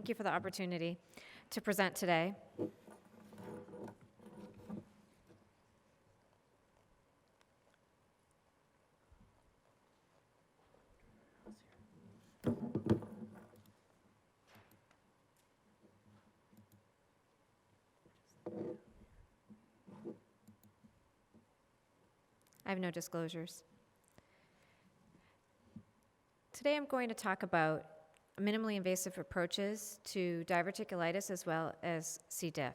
Thank you for the opportunity to present today. I have no disclosures. Today I'm going to talk about minimally invasive approaches to diverticulitis as well as C.diff.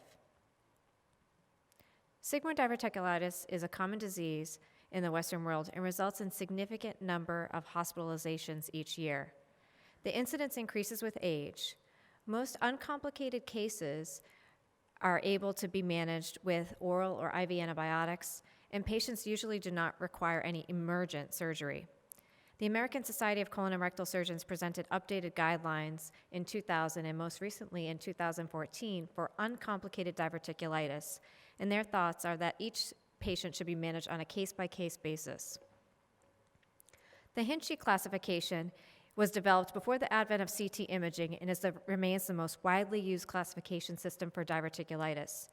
Sigmoid diverticulitis is a common disease in the Western world and results in significant number of hospitalizations each year. The incidence increases with age. Most uncomplicated cases are able to be managed with oral or IV antibiotics, and patients usually do not require any emergent surgery. The American Society of Colon and Rectal Surgeons presented updated guidelines in 2000 and most recently in 2014 for uncomplicated diverticulitis, and their thoughts are that each patient should be managed on a case-by-case basis. The Hinchey classification was developed before the advent of CT imaging and remains the most widely used classification system for diverticulitis.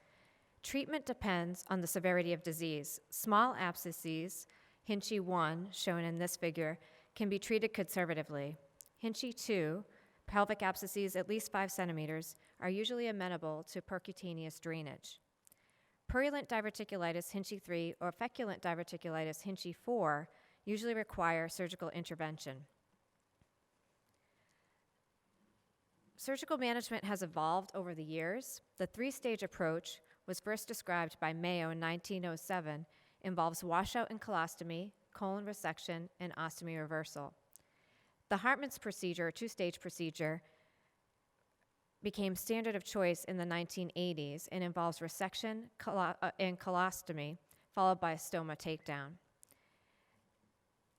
Treatment depends on the severity of disease. Small abscesses, Hinchey 1, shown in this figure, can be treated conservatively. Hinchey 2, pelvic abscesses at least 5 centimeters, are usually amenable to percutaneous drainage. Purulent diverticulitis, Hinchey 3, or feculent diverticulitis, Hinchey 4, usually require surgical intervention. Surgical management has evolved over the years. The 3-stage approach was first described by Mayo in 1907, involves washout and colostomy, colon resection, and ostomy reversal. The Hartmann's procedure, a 2-stage procedure, became standard of choice in the 1980s and involves resection and colostomy, followed by a stoma takedown.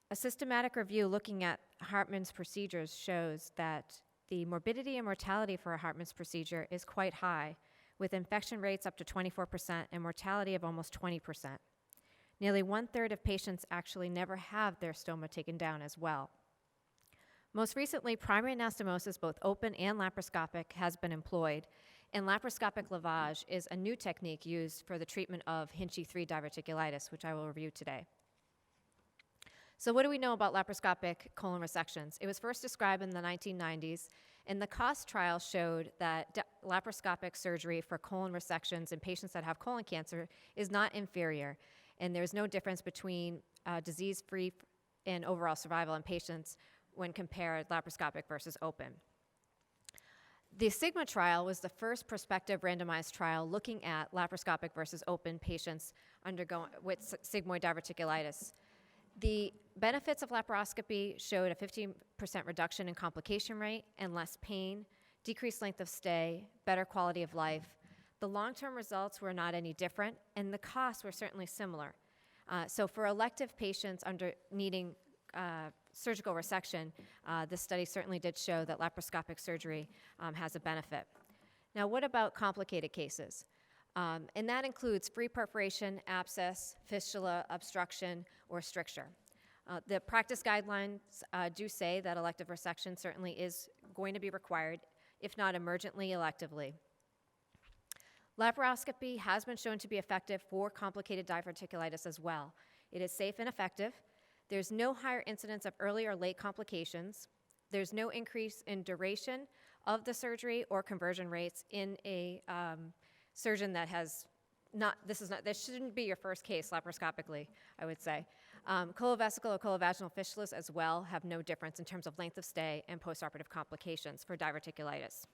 A systematic review looking at Hartmann's procedures shows that the morbidity and mortality for a Hartmann's procedure is quite high, with infection rates up to 24% and mortality of almost 20%. Nearly 1/3 of patients actually never have their stoma taken down as well. Most recently, primary anastomosis, both open and laparoscopic, has been employed, and laparoscopic lavage is a new technique used for the treatment of Hinchey 3 diverticulitis, which I will review today. So what do we know about laparoscopic colon resections? It was first described in the 1990s, and the COST trial showed that laparoscopic surgery for colon resections in patients that have colon cancer is not inferior, and there's no difference between disease-free and overall survival in patients when compared laparoscopic versus open. The SIGMA trial was the first prospective randomized trial looking at laparoscopic versus open patients with sigmoid diverticulitis. The benefits of laparoscopy showed a 15% reduction in complication rate and less pain, decreased length of stay, better quality of life. The long-term results were not any different, and the costs were certainly similar. So for elective patients needing surgical resection, this study certainly did show that laparoscopic surgery has a benefit. Now, what about complicated cases? And that includes free perforation, abscess, fistula, obstruction, or stricture. The practice guidelines do say that elective resection certainly is going to be required, if not emergently, electively. Laparoscopy has been shown to be effective for complicated diverticulitis as well. It is safe and effective. There's no higher incidence of early or late complications. There's no increase in duration of the surgery or conversion rates in a surgeon that has this shouldn't be your first case laparoscopically, I would say. Colovesical or colovaginal fistulas as well have no difference in terms of length of stay and postoperative complications for diverticulitis.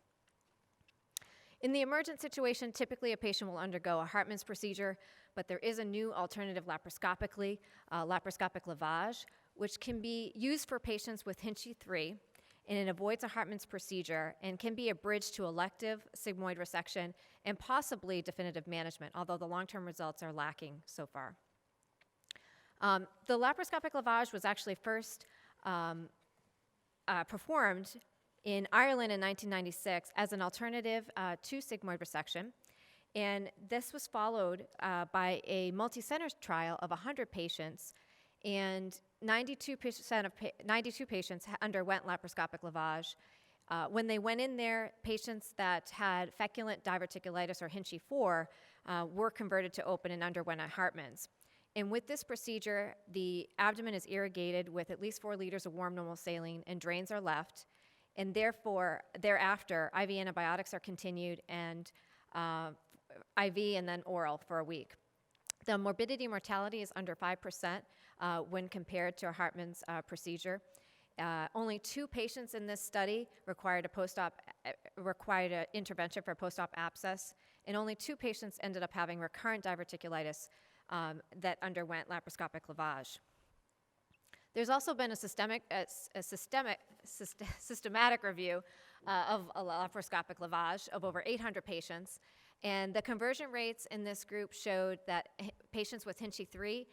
In the emergent situation, typically a patient will undergo a Hartmann's procedure, but there is a new alternative laparoscopically, laparoscopic lavage, which can be used for patients with Hinchey 3, and it avoids a Hartmann's procedure and can be a bridge to elective sigmoid resection and possibly definitive management, although the long-term results are lacking so far. The laparoscopic lavage was actually first performed in Ireland in 1996 as an alternative to sigmoid resection, and this was followed by a multi-center trial of 100 patients, and 92 patients underwent laparoscopic lavage, When they went in there, patients that had feculent diverticulitis or Hinchey 4 were converted to open and underwent a Hartman's. And with this procedure, the abdomen is irrigated with at least 4 liters of warm normal saline and drains are left. And therefore, thereafter, IV antibiotics are continued and IV and then oral for a week. The morbidity and mortality is under 5% when compared to a Hartman's procedure. Only 2 patients in this study required an intervention for post-op abscess, and only 2 patients ended up having recurrent diverticulitis that underwent laparoscopic lavage. There's also been a systematic review of a laparoscopic lavage of over 800 patients, and the conversion rates in this group showed that patients with Hinchey 3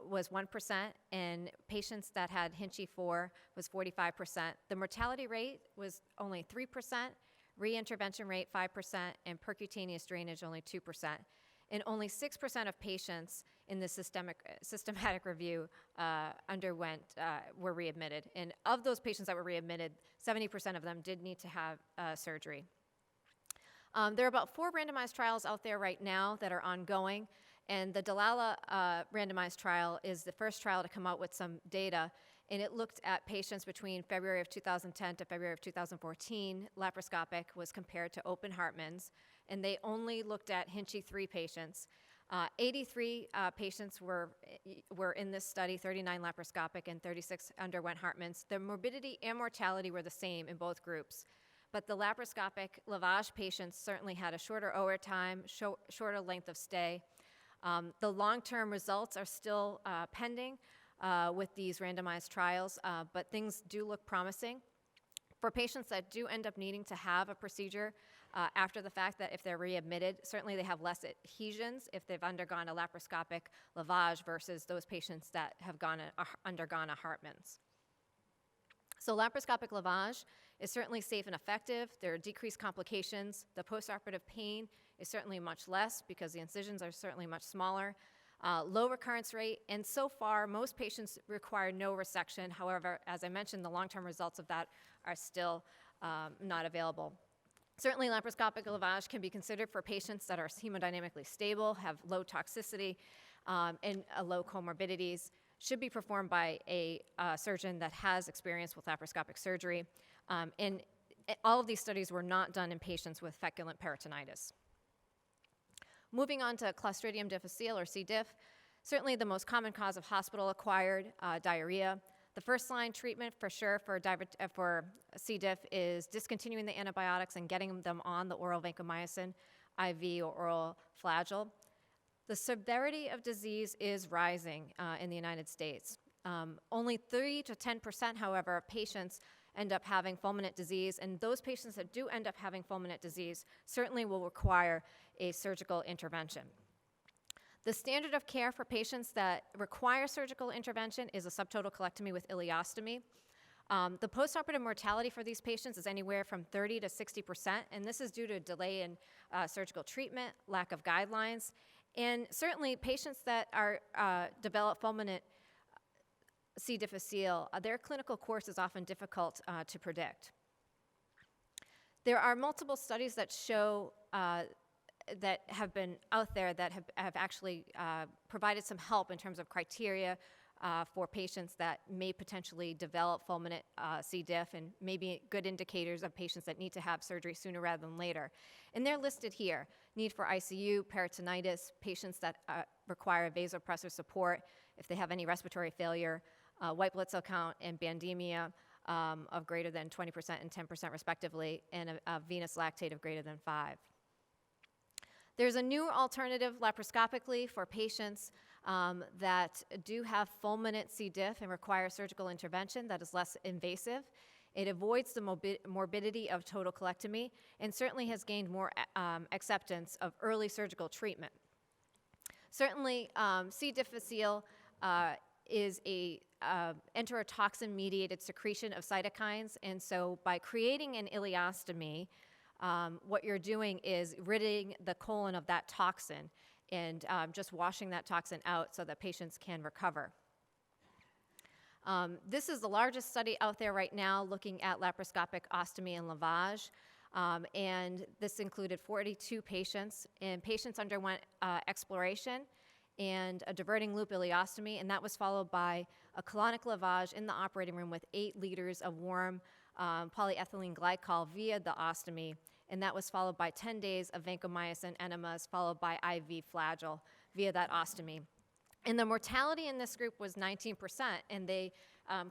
was 1%, and patients that had Hinchey 4 was 45%. The mortality rate was only 3%, reintervention rate 5%, and percutaneous drainage only 2%. And only 6% of patients in this systematic review were readmitted. And of those patients that were readmitted, 70% of them did need to have surgery. There are about 4 randomized trials out there right now that are ongoing, and the Delilah randomized trial is the first trial to come out with some data, and it looked at patients between February of 2010 to February of 2014. Laparoscopic was compared to open Hartman's, and they only looked at Hinchey 3 patients. 83 patients were in this study, 39 laparoscopic, and 36 underwent Hartman's. The morbidity and mortality were the same in both groups. But the laparoscopic lavage patients certainly had a shorter OR time, shorter length of stay. The long-term results are still pending with these randomized trials, but things do look promising. For patients that do end up needing to have a procedure after the fact, that if they're readmitted, certainly they have less adhesions if they've undergone a laparoscopic lavage versus those patients that have undergone a Hartman's. So laparoscopic lavage is certainly safe and effective. There are decreased complications. The postoperative pain is certainly much less because the incisions are certainly much smaller. Low recurrence rate, and so far most patients require no resection. However, as I mentioned, the long-term results of that are still not available. Certainly laparoscopic lavage can be considered for patients that are hemodynamically stable, have low toxicity, and low comorbidities. Should be performed by a surgeon that has experience with laparoscopic surgery. And all of these studies were not done in patients with feculent peritonitis. Moving on to Clostridium difficile, or C.diff, certainly the most common cause of hospital-acquired diarrhea. The first-line treatment for sure for C.diff is discontinuing the antibiotics and getting them on the oral vancomycin, IV, or oral flagyl. The severity of disease is rising in the United States. Only 3 to 10%, however, of patients end up having fulminant disease, and those patients that do end up having fulminant disease certainly will require a surgical intervention. The standard of care for patients that require surgical intervention is a subtotal colectomy with ileostomy. The postoperative mortality for these patients is anywhere from 30 to 60%, and this is due to delay in surgical treatment, lack of guidelines, and certainly patients that develop fulminant C. difficile, their clinical course is often difficult to predict. There are multiple studies that show that have been out there that have actually provided some help in terms of criteria for patients that may potentially develop fulminant C. diff, and maybe good indicators of patients that need to have surgery sooner rather than later. And they're listed here: need for ICU, peritonitis, patients that require vasopressor support, if they have any respiratory failure, white blood cell count and bandemia of greater than 20% and 10% respectively, and a venous lactate of greater than 5. There's a new alternative laparoscopically for patients that do have fulminant C. diff and require surgical intervention that is less invasive. It avoids the morbidity of total colectomy and certainly has gained more acceptance of early surgical treatment. Certainly, C. difficile is a enterotoxin-mediated secretion of cytokines, and so by creating an ileostomy, what you're doing is ridding the colon of that toxin and just washing that toxin out so that patients can recover. This is the largest study out there right now looking at laparoscopic ostomy and lavage. And this included 42 patients, and patients underwent exploration and a diverting loop ileostomy, and that was followed by a colonic lavage in the operating room with 8 liters of warm polyethylene glycol via the ostomy, and that was followed by 10 days of vancomycin enemas followed by IV flagyl via that ostomy. And the mortality in this group was 19%, and they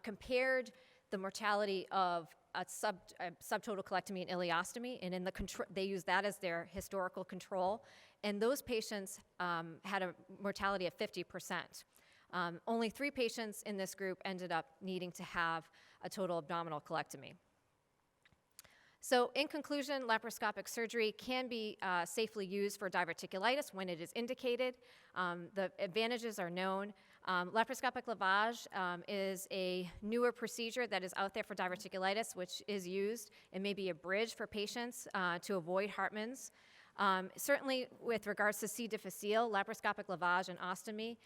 compared the mortality of a subtotal colectomy and ileostomy, and in the they used that as their historical control, and those patients had a mortality of 50%. Only 3 patients in this group ended up needing to have a total abdominal colectomy. So in conclusion, laparoscopic surgery can be safely used for diverticulitis when it is indicated. The advantages are known. Laparoscopic lavage is a newer procedure that is out there for diverticulitis, which is used and may be a bridge for patients to avoid Hartmann's. Certainly with regards to C. difficile, laparoscopic lavage and ostomy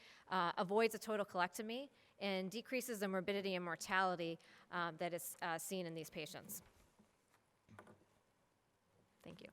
avoids a total colectomy and decreases the morbidity and mortality that is seen in these patients. Thank you.